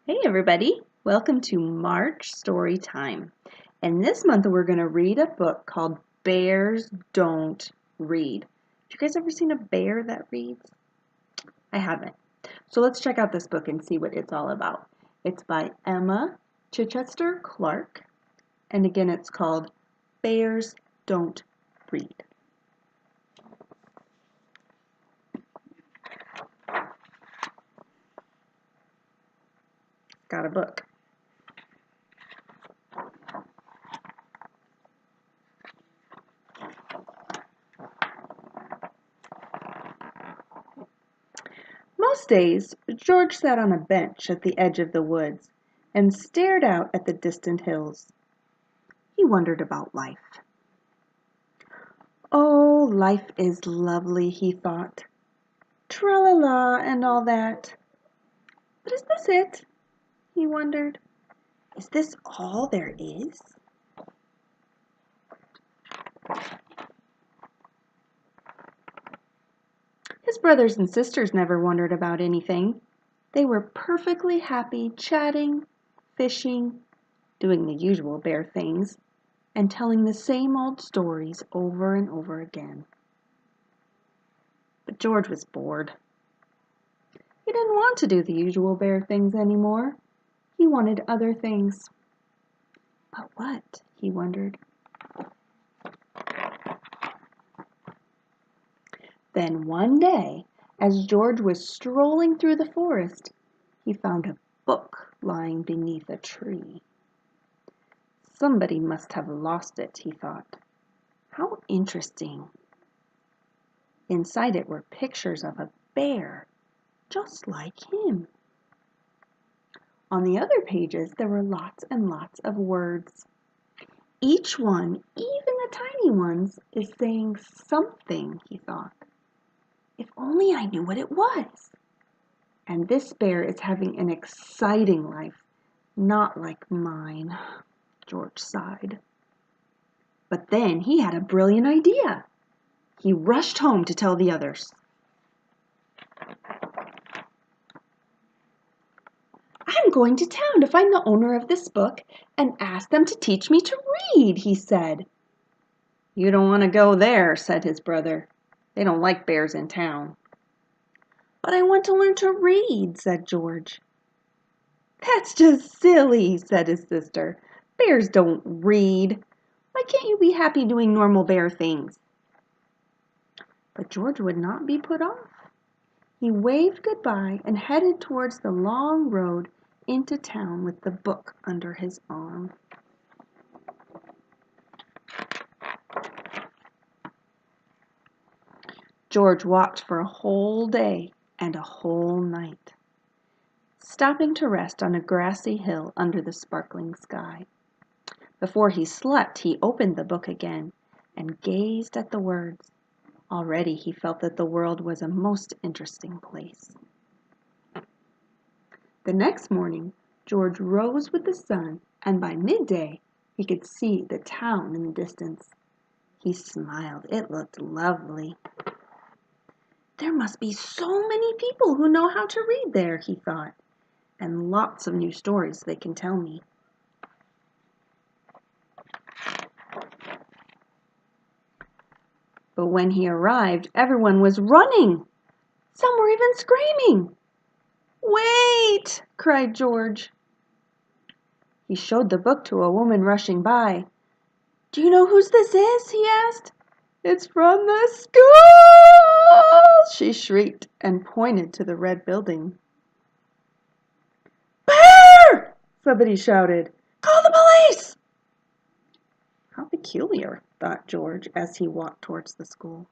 Hey everybody, welcome to March Story Time. And this month we're going to read a book called Bears Don't Read. Have you guys ever seen a bear that reads? I haven't. So let's check out this book and see what it's all about. It's by Emma Chichester Clark, and again it's called Bears Don't Read. Got a book. Most days, George sat on a bench at the edge of the woods and stared out at the distant hills. He wondered about life. Oh, life is lovely, he thought. Tra-la-la and all that. But is this it? He wondered. Is this all there is? His brothers and sisters never wondered about anything. They were perfectly happy chatting, fishing, doing the usual bear things, and telling the same old stories over and over again. But George was bored. He didn't want to do the usual bear things anymore. He wanted other things. But what? He wondered. Then one day, as George was strolling through the forest, he found a book lying beneath a tree. Somebody must have lost it, he thought. How interesting. Inside it were pictures of a bear, just like him. On the other pages, there were lots and lots of words. Each one, even the tiny ones, is saying something, he thought. If only I knew what it was. And this bear is having an exciting life, not like mine, George sighed. But then he had a brilliant idea. He rushed home to tell the others. I'm going to town to find the owner of this book and ask them to teach me to read, he said. You don't want to go there, said his brother. They don't like bears in town. But I want to learn to read, said George. That's just silly, said his sister. Bears don't read. Why can't you be happy doing normal bear things? But George would not be put off. He waved goodbye and headed towards the long road into town with the book under his arm. George walked for a whole day and a whole night, stopping to rest on a grassy hill under the sparkling sky. Before he slept, he opened the book again and gazed at the words. Already he felt that the world was a most interesting place. The next morning, George rose with the sun, and by midday he could see the town in the distance. He smiled. It looked lovely. There must be so many people who know how to read there, he thought, and lots of new stories they can tell me. But when he arrived, everyone was running. Some were even screaming. Wait, cried George. He showed the book to a woman rushing by. Do you know whose this is? He asked. It's from the school, she shrieked and pointed to the red building. Bear! Somebody shouted. Call the police! How peculiar, thought George as he walked towards the school.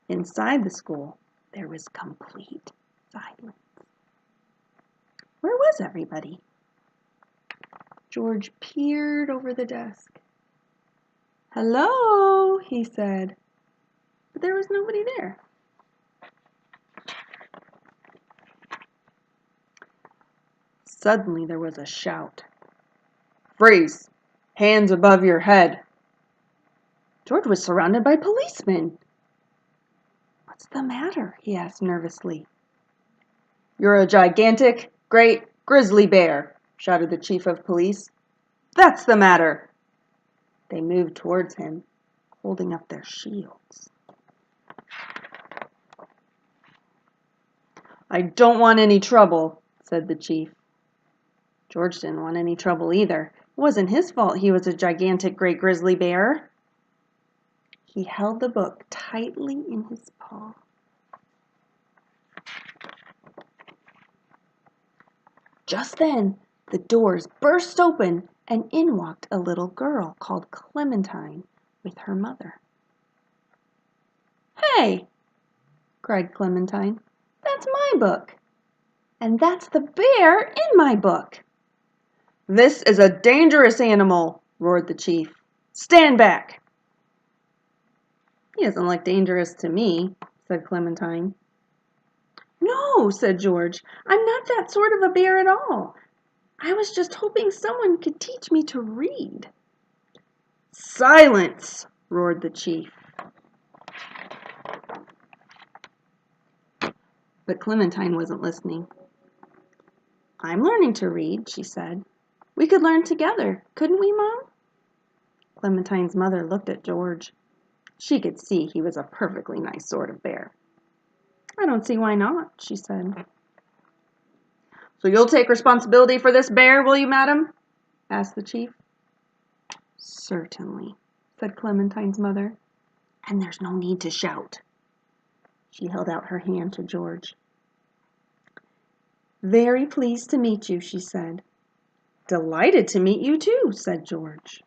Inside the school, there was complete silence. Where was everybody? George peered over the desk. Hello, he said, but there was nobody there. Suddenly there was a shout. Freeze! Hands above your head! George was surrounded by policemen. What's the matter? He asked nervously. You're a gigantic, great grizzly bear, shouted the chief of police. That's the matter. They moved towards him, holding up their shields. I don't want any trouble, said the chief. George didn't want any trouble either. It wasn't his fault he was a gigantic great grizzly bear. He held the book tightly in his paw. Just then, the doors burst open and in walked a little girl called Clementine with her mother. "Hey!" cried Clementine. "That's my book. And that's the bear in my book." This is a dangerous animal, roared the chief. Stand back. He doesn't look dangerous to me, said Clementine. No, said George. I'm not that sort of a bear at all. I was just hoping someone could teach me to read. Silence, roared the chief. But Clementine wasn't listening. I'm learning to read, she said. We could learn together, couldn't we, Mom? Clementine's mother looked at George. She could see he was a perfectly nice sort of bear. I don't see why not, she said. So you'll take responsibility for this bear, will you, madam? Asked the chief. Certainly, said Clementine's mother. And there's no need to shout. She held out her hand to George. Very pleased to meet you, she said. Delighted to meet you too, said George.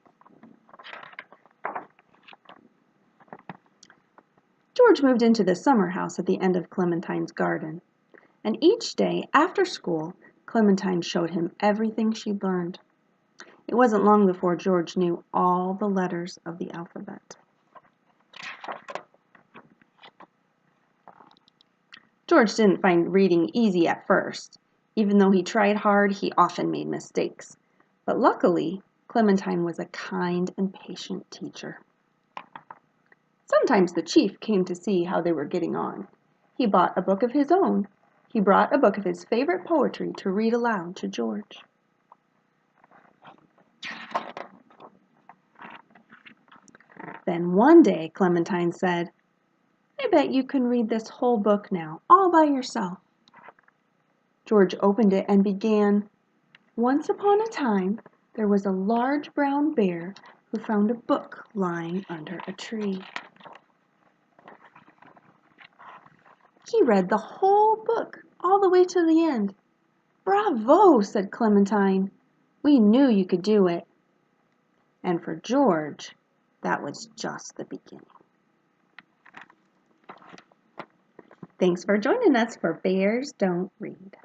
George moved into the summer house at the end of Clementine's garden, and each day after school, Clementine showed him everything she'd learned. It wasn't long before George knew all the letters of the alphabet. George didn't find reading easy at first. Even though he tried hard, he often made mistakes. But luckily, Clementine was a kind and patient teacher. Sometimes the chief came to see how they were getting on. He bought a book of his own. He brought a book of his favorite poetry to read aloud to George. Then one day, Clementine said, I bet you can read this whole book now, all by yourself. George opened it and began, Once upon a time, there was a large brown bear who found a book lying under a tree. He read the whole book, all the way to the end. Bravo, said Clementine. We knew you could do it. And for George, that was just the beginning. Thanks for joining us for Bears Don't Read.